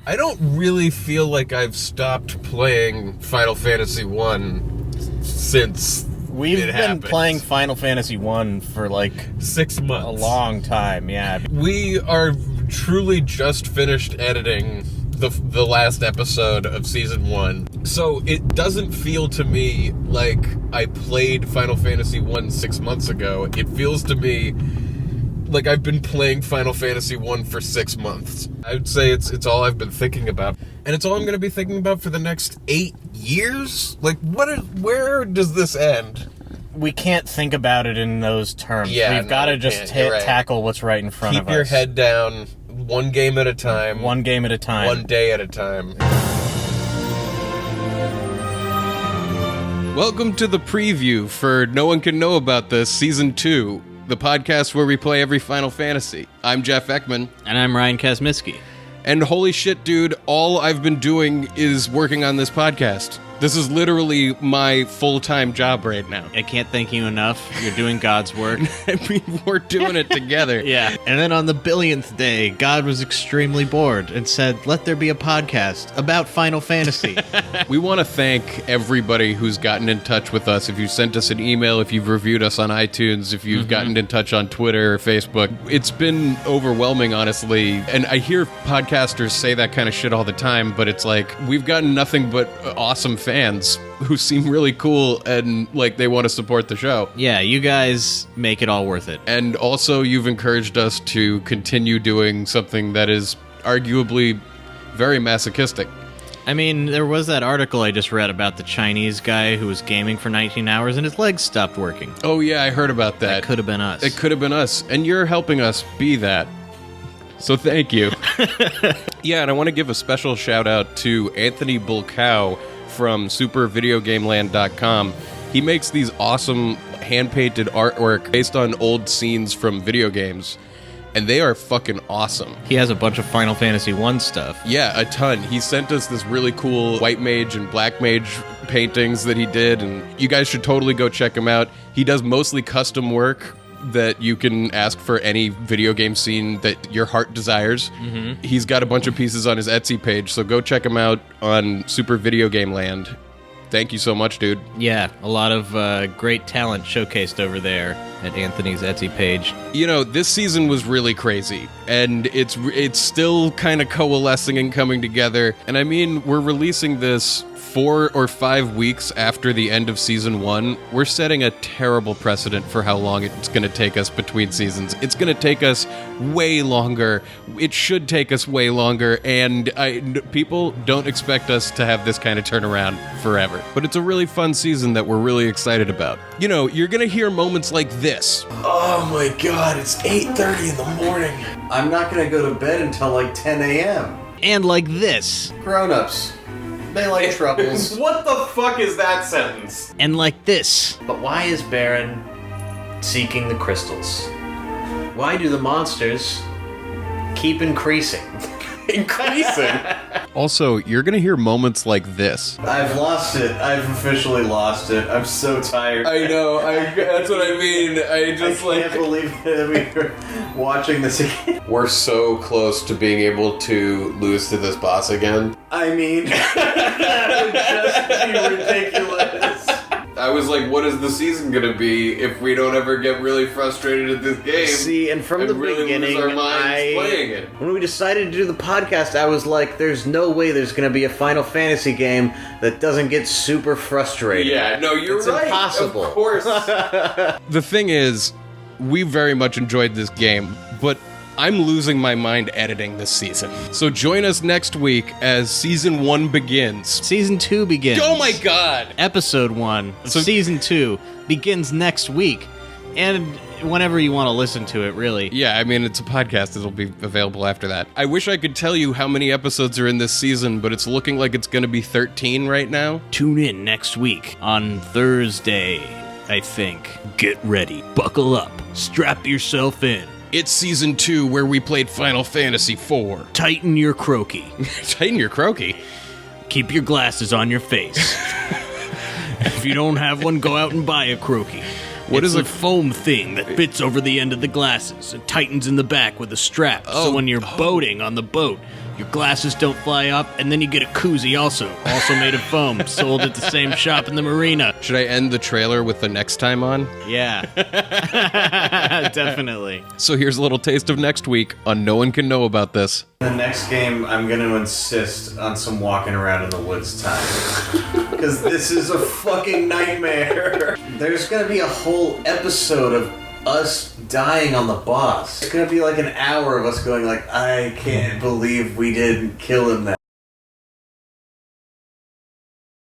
I don't really feel like I've stopped playing Final Fantasy 1 since We've it been happened. playing Final Fantasy 1 for like 6 months. a long time, yeah. We are truly just finished editing the last episode of Season 1. So it doesn't feel to me like I played Final Fantasy 1 6 months ago. It feels to me like I've been playing Final Fantasy 1 for 6 months. I would say it's all I've been thinking about. And it's all I'm going to be thinking about for the next 8 years? Like, where does this end? We can't think about it in those terms. Yeah, We've got to we just can't. You're right. tackle what's right in front of us. Keep your head down, one game at a time. One game at a time. One day at a time. Welcome to the preview for No One Can Know About This, Season 2, the podcast where we play every Final Fantasy. I'm Jeff Ekman. And I'm Ryan Kazmiski. And holy shit, dude, all I've been doing is working on this podcast. This is literally my full-time job right now. I can't thank you enough. You're doing God's work. I mean, we're doing it together. Yeah. And then on the billionth day, God was extremely bored and said, let there be a podcast about Final Fantasy. We want to thank everybody who's gotten in touch with us. If you sent us an email, if you've reviewed us on iTunes, if you've gotten in touch on Twitter or Facebook. It's been overwhelming, honestly. And I hear podcasters say that kind of shit all the time, but it's like, we've gotten nothing but awesome fans who seem really cool and like they want to support the show. Yeah, you guys make it all worth it. And also you've encouraged us to continue doing something that is arguably very masochistic. I mean, there was that article I just read about the Chinese guy who was gaming for 19 hours and his legs stopped working. Oh yeah, I heard about that. That could have been us. It could have been us. And you're helping us be that. So thank you. Yeah, and I want to give a special shout out to Anthony Bulkow from supervideogameland.com. He makes these awesome hand-painted artwork based on old scenes from video games, and they are fucking awesome. He has a bunch of Final Fantasy 1 stuff. Yeah, a ton. He sent us this really cool white mage and black mage paintings that he did, and you guys should totally go check him out. He does mostly custom work that you can ask for any video game scene that your heart desires. Mm-hmm. He's got a bunch of pieces on his Etsy page, so go check him out on Super Video Game Land. Thank you so much, dude. Yeah, a lot of great talent showcased over there at Anthony's Etsy page. You know, this season was really crazy, and it's still kind of coalescing and coming together. And I mean, we're releasing this 4 or 5 weeks after the end of Season 1. We're setting a terrible precedent for how long it's going to take us between seasons. It's going to take us way longer. It should take us way longer, and people don't expect us to have this kind of turnaround forever. But it's a really fun season that we're really excited about. You know, you're going to hear moments like this. Oh my god, it's 8:30 in the morning. I'm not gonna go to bed until like 10 a.m. And like this. Grown-ups, they like troubles. What the fuck is that sentence? And like this. But why is Baron seeking the crystals? Why do the monsters keep increasing? Increasing? Also, you're gonna hear moments like this. I've lost it. I've officially lost it. I'm so tired. I know, that's what I mean. I can't believe that we were watching this again. We're so close to being able to lose to this boss again. I mean, that would just be ridiculous. I was like, what is the season gonna be if we don't ever get really frustrated at this game? See, and from the really beginning, lose our minds playing it. When we decided to do the podcast, I was like, there's no way there's going to be a Final Fantasy game that doesn't get super frustrating. Yeah, no, you're It's right. impossible. Of course. The thing is, we very much enjoyed this game, but I'm losing my mind editing this season. So join us next week as Season 1 begins. Season 2 begins. Oh my god! Episode 1 of Season 2 begins next week. And whenever you want to listen to it, really. Yeah, I mean, it's a podcast. It'll be available after that. I wish I could tell you how many episodes are in this season, but it's looking like it's going to be 13 right now. Tune in next week on Thursday, I think. Get ready. Buckle up. Strap yourself in. It's Season 2 where we played Final Fantasy IV. Tighten your croaky. Tighten your croaky? Keep your glasses on your face. If you don't have one, go out and buy a croaky. What It's is a foam thing that fits over the end of the glasses and tightens in the back with a strap. So when you're boating on the boat, Your glasses don't fly up, and then you get a koozie also made of foam, sold at the same shop in the marina. Should I end the trailer with the next time on? Yeah. Definitely. So here's a little taste of next week on No One Can Know About This. The next game, I'm going to insist on some walking around in the woods time. Because this is a fucking nightmare. There's going to be a whole episode of us dying on the boss. It's going to be like an hour of us going like, I can't believe we didn't kill him that